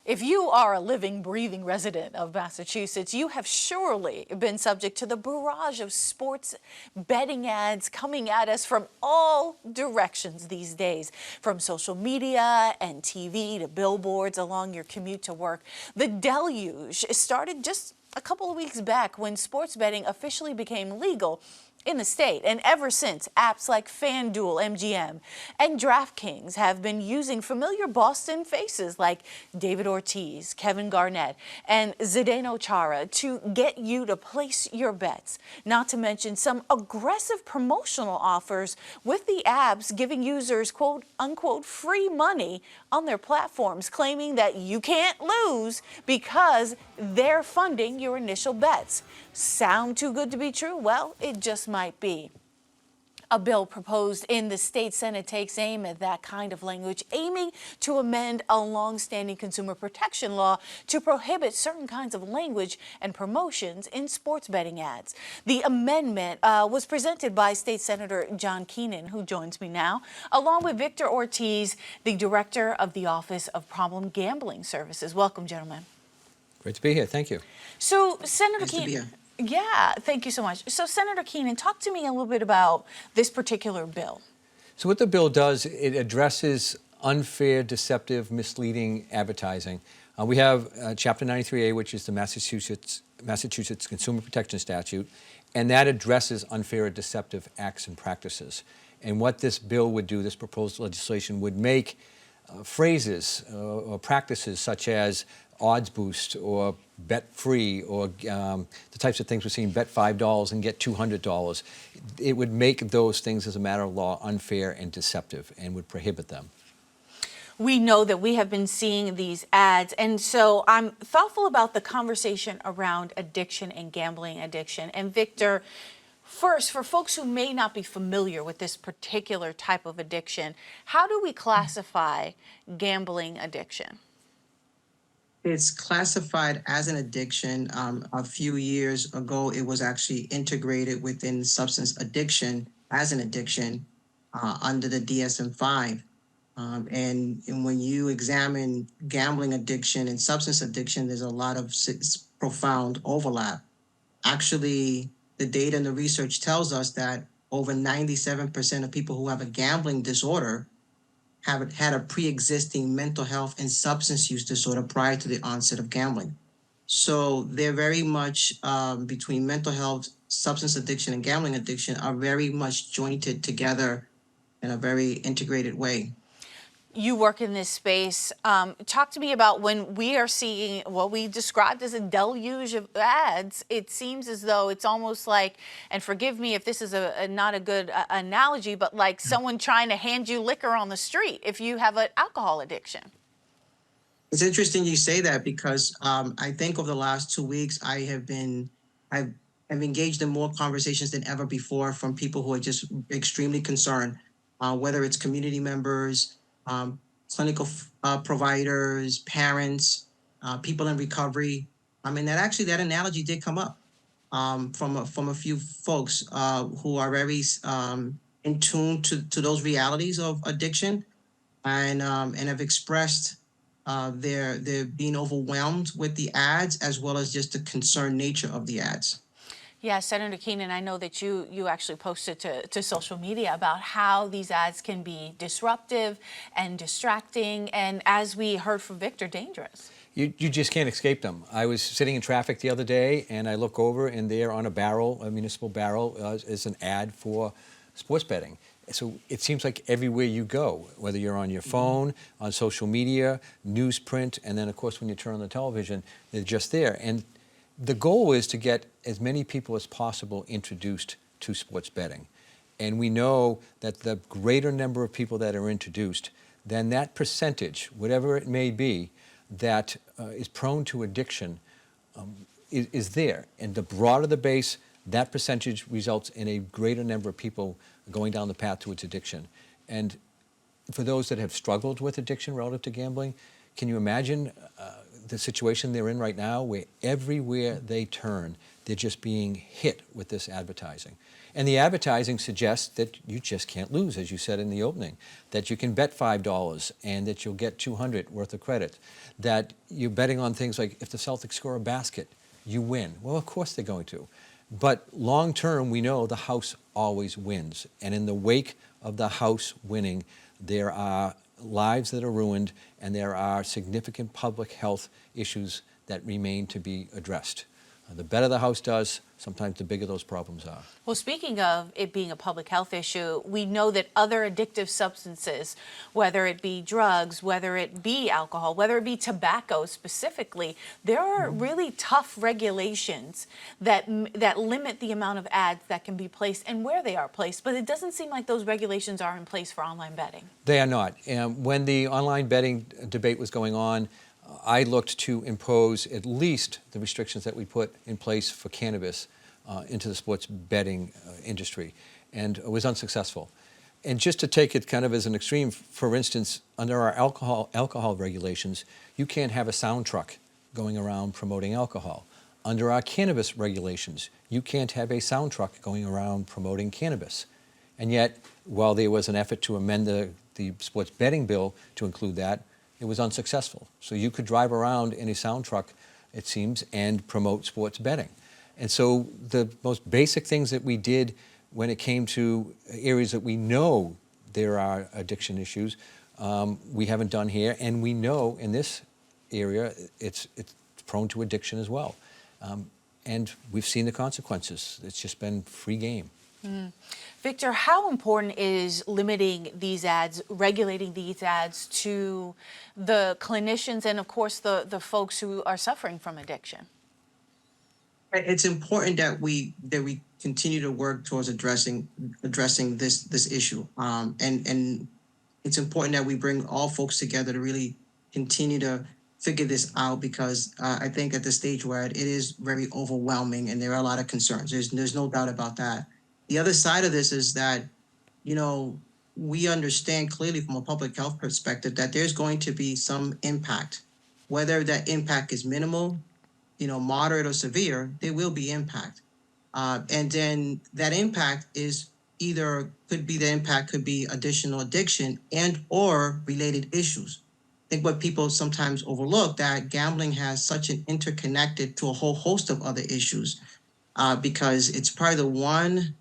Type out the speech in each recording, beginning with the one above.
If you are a living, breathing resident of Massachusetts, you have surely been subject to the barrage of sports betting ads coming at us from all directions these days, from social media and TV to billboards along your commute to work. The deluge started just a couple of weeks back when sports betting officially became legal in the state. And ever since, apps like FanDuel, MGM, and DraftKings have been using familiar Boston faces like David Ortiz, Kevin Garnett, and Zdeno Chara to get you to place your bets. Not to mention some aggressive promotional offers with the apps giving users quote unquote free money on their platforms, claiming that you can't lose because they're funding your initial bets. Sound too good to be true? Well, it just might be. A bill proposed in the state Senate takes aim at that kind of language, aiming to amend a long-standing consumer protection law to prohibit certain kinds of language and promotions in sports betting ads. The amendment was presented by State Senator John Keenan, who joins me now, along with Victor Ortiz, the director of the Office of Problem Gambling Services. Welcome, gentlemen. Great to be here. Thank you. So, Senator Keenan. Yeah, thank you so much. So, Senator Keenan, talk to me a little bit about this particular bill. So what the bill does, it addresses unfair, deceptive, misleading advertising. We have Chapter 93A, which is the Massachusetts Consumer Protection Statute, and that addresses unfair or deceptive acts and practices. And what this bill would do, this proposed legislation, would make phrases or practices such as odds boost or bet free or the types of things we're seeing, bet $5 and get $200. It would make those things as a matter of law unfair and deceptive and would prohibit them. We know that we have been seeing these ads, and so I'm thoughtful about the conversation around addiction and gambling addiction. And Victor, first, for folks who may not be familiar with this particular type of addiction, how do we classify gambling addiction? It's classified as an addiction. A few years ago, it was actually integrated within substance addiction as an addiction under the DSM-5. And when you examine gambling addiction and substance addiction, there's a lot of profound overlap. Actually, the data and the research tells us that over 97% of people who have a gambling disorder have had a pre-existing mental health and substance use disorder prior to the onset of gambling. So they're very much between mental health, substance addiction, and gambling addiction are very much jointed together in a very integrated way. You work in this space. Talk to me about when we are seeing what we described as a deluge of ads. It seems as though it's almost like, and forgive me if this is not a good analogy, but like someone trying to hand you liquor on the street if you have an alcohol addiction. It's interesting you say that because I think over the last 2 weeks I've engaged in more conversations than ever before from people who are just extremely concerned, whether it's community members, clinical providers, parents, people in recovery. I mean, that analogy did come up from a few folks who are very in tune to those realities of addiction, and have expressed their being overwhelmed with the ads as well as just the concerned nature of the ads. Yeah, Senator Keenan, I know that you actually posted to social media about how these ads can be disruptive and distracting, and as we heard from Victor, dangerous. You just can't escape them. I was sitting in traffic the other day, and I look over, and there on a municipal barrel, is an ad for sports betting. So it seems like everywhere you go, whether you're on your phone, on social media, newsprint, and then, of course, when you turn on the television, they're just there. And the goal is to get as many people as possible introduced to sports betting. And we know that the greater number of people that are introduced, then that percentage, whatever it may be, that is prone to addiction is there. And the broader the base, that percentage results in a greater number of people going down the path towards addiction. And for those that have struggled with addiction relative to gambling, can you imagine the situation they're in right now where everywhere they turn, They're just being hit with this advertising. And the advertising suggests that you just can't lose, as you said in the opening, that you can bet $5 and that you'll get 200 worth of credit, that you're betting on things like if the Celtics score a basket, you win. Well, of course they're going to. But long term, we know the house always wins. And in the wake of the house winning, there are lives that are ruined and there are significant public health issues that remain to be addressed. The better the house does, sometimes the bigger those problems are. Well, speaking of it being a public health issue, we know that other addictive substances, whether it be drugs, whether it be alcohol, whether it be tobacco specifically, there are really tough regulations that limit the amount of ads that can be placed and where they are placed. But it doesn't seem like those regulations are in place for online betting. They are not. When the online betting debate was going on, I looked to impose at least the restrictions that we put in place for cannabis into the sports betting industry, and it was unsuccessful. And just to take it kind of as an extreme, for instance, under our alcohol regulations, you can't have a sound truck going around promoting alcohol. Under our cannabis regulations, you can't have a sound truck going around promoting cannabis. And yet, while there was an effort to amend the sports betting bill to include that, it was unsuccessful. So you could drive around in a sound truck, it seems, and promote sports betting. And so the most basic things that we did when it came to areas that we know there are addiction issues, we haven't done here. And we know in this area it's prone to addiction as well. And we've seen the consequences. It's just been free game. Victor, how important is limiting these ads, regulating these ads to the clinicians and, of course, the folks who are suffering from addiction? It's important that we continue to work towards addressing this issue, and it's important that we bring all folks together to really continue to figure this out, because I think at the stage where it is very overwhelming and there are a lot of concerns. There's no doubt about that. The other side of this is that, we understand clearly from a public health perspective that there's going to be some impact. Whether that impact is minimal, moderate or severe, there will be impact. And then that impact is could be additional addiction and or related issues. I think what people sometimes overlook, that gambling has such an interconnected to a whole host of other issues, because it's probably the one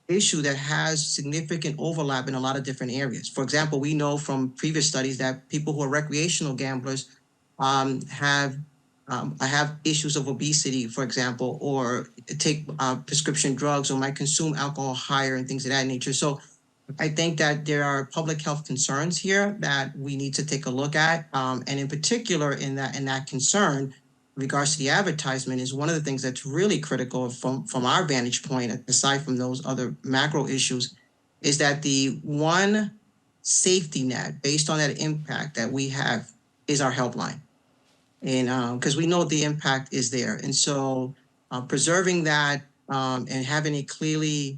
issue that has significant overlap in a lot of different areas. For example, we know from previous studies that people who are recreational gamblers have issues of obesity, for example, or take prescription drugs, or might consume alcohol higher and things of that nature. So I think that there are public health concerns here that we need to take a look at, and in particular, in that concern, in regards to the advertisement, is one of the things that's really critical from our vantage point, aside from those other macro issues, is that the one safety net based on that impact that we have is our helpline. And because we know the impact is there. And so preserving that and having it clearly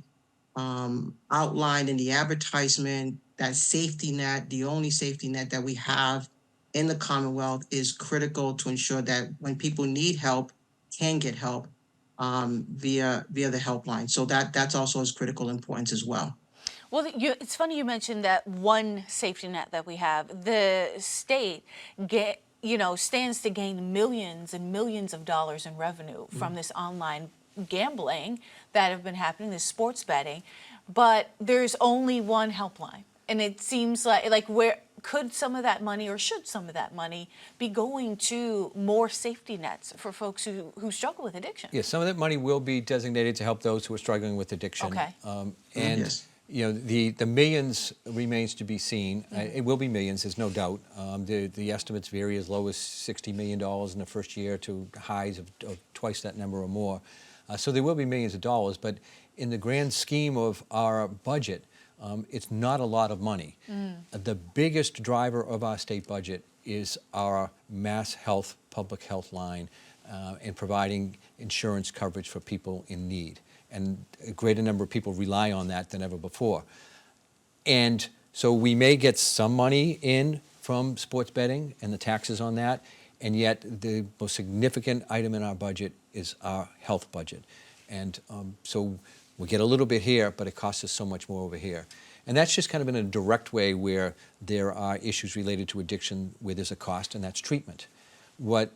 outlined in the advertisement, that safety net, the only safety net that we have in the Commonwealth, is critical to ensure that when people need help, can get help via the helpline. So that's also as critical importance as well. Well, it's funny you mentioned that one safety net that we have. The state stands to gain millions and millions of dollars in revenue from this online gambling that have been happening, this sports betting, but there's only one helpline. And it seems like where could some of that money, or should some of that money, be going to more safety nets for folks who struggle with addiction? Yes, some of that money will be designated to help those who are struggling with addiction. Okay. And Yes. the millions remains to be seen. It will be millions, there's no doubt. The estimates vary as low as $60 million in the first year to highs of twice that number or more. So there will be millions of dollars, but in the grand scheme of our budget, it's not a lot of money. The biggest driver of our state budget is our mass health, public health line, and providing insurance coverage for people in need. And a greater number of people rely on that than ever before. And so we may get some money in from sports betting and the taxes on that, And yet the most significant item in our budget is our health budget. And so we get a little bit here, but it costs us so much more over here. And that's just kind of in a direct way where there are issues related to addiction where there's a cost, and that's treatment. What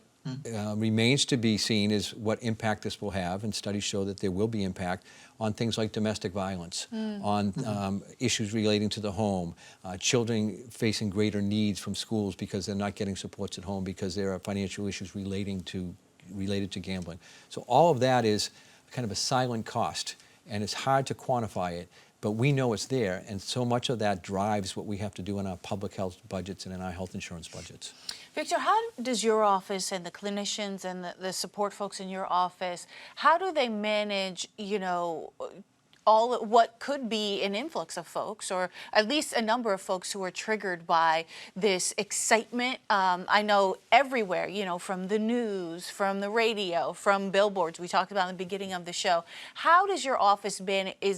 remains to be seen is what impact this will have, and studies show that there will be impact on things like domestic violence, on issues relating to the home, children facing greater needs from schools because they're not getting supports at home because there are financial issues related to gambling. So all of that is kind of a silent cost, and it's hard to quantify it, but we know it's there, and so much of that drives what we have to do in our public health budgets and in our health insurance budgets. Victor, how does your office and the clinicians and the support folks in your office, how do they manage, you know, all what could be an influx of folks, or at least a number of folks who are triggered by this excitement? I know everywhere, you know, from the news, from the radio, from billboards we talked about in the beginning of the show. How is your office managing,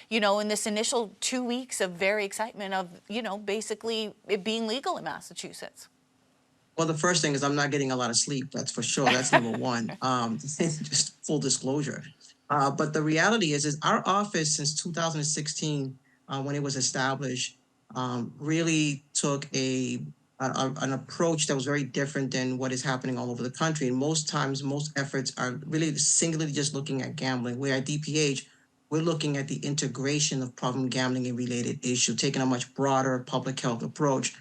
you know, in this initial 2 weeks of very excitement of, you know, basically it being legal in Massachusetts? Well, the first thing is I'm not getting a lot of sleep. That's for sure. That's number one. Just full disclosure. But the reality is our office since 2016, when it was established, really took an approach that was very different than what is happening all over the country. And most times, most efforts are really singularly just looking at gambling. Where at DPH, we're looking at the integration of problem gambling and related issues, taking a much broader public health approach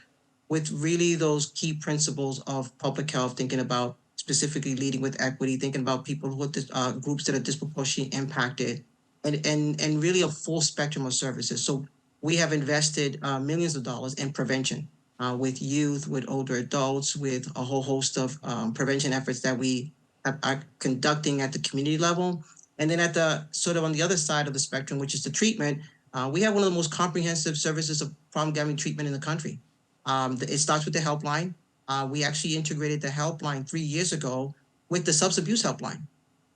with really those key principles of public health, thinking about specifically leading with equity, thinking about people with groups that are disproportionately impacted, and really a full spectrum of services. So we have invested millions of dollars in prevention with youth, with older adults, with a whole host of prevention efforts that we are conducting at the community level. And then at the sort of on the other side of the spectrum, which is the treatment, we have one of the most comprehensive services of problem gambling treatment in the country. It starts with the helpline. We actually integrated the helpline 3 years ago with the substance abuse helpline.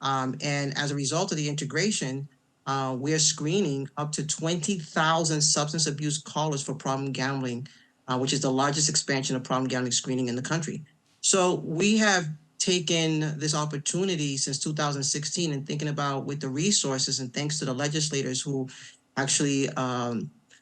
And as a result of the integration, we're screening up to 20,000 substance abuse callers for problem gambling, which is the largest expansion of problem gambling screening in the country. So we have taken this opportunity since 2016 and thinking about with the resources, and thanks to the legislators who actually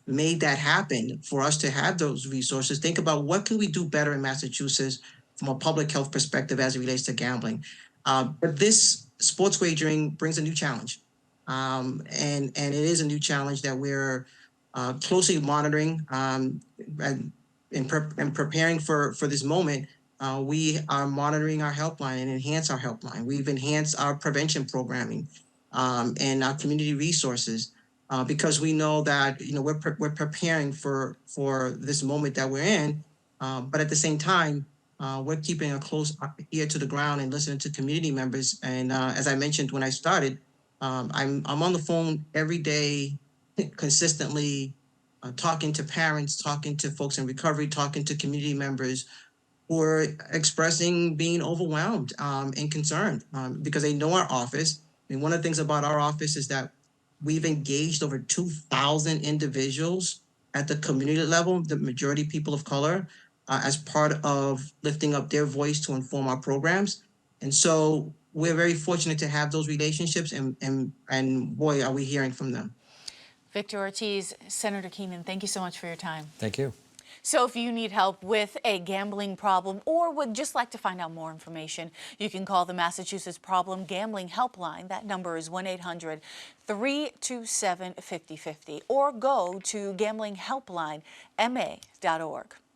made that happen for us to have those resources, think about what can we do better in Massachusetts from a public health perspective as it relates to gambling. But this sports wagering brings a new challenge. And it is a new challenge that we're closely monitoring and preparing for this moment. We are monitoring our helpline and enhance our helpline. We've enhanced our prevention programming and our community resources. Because we know that we're preparing for this moment that we're in, but at the same time, we're keeping a close ear to the ground and listening to community members. And as I mentioned when I started, I'm on the phone every day, consistently talking to parents, talking to folks in recovery, talking to community members who are expressing being overwhelmed and concerned because they know our office. I mean, one of the things about our office is that we've engaged over 2,000 individuals at the community level, the majority people of color, as part of lifting up their voice to inform our programs. And so we're very fortunate to have those relationships, and boy, are we hearing from them. Victor Ortiz, Senator Keenan, thank you so much for your time. Thank you. So if you need help with a gambling problem or would just like to find out more information, you can call the Massachusetts Problem Gambling Helpline. That number is 1-800-327-5050, or go to gamblinghelplinema.org.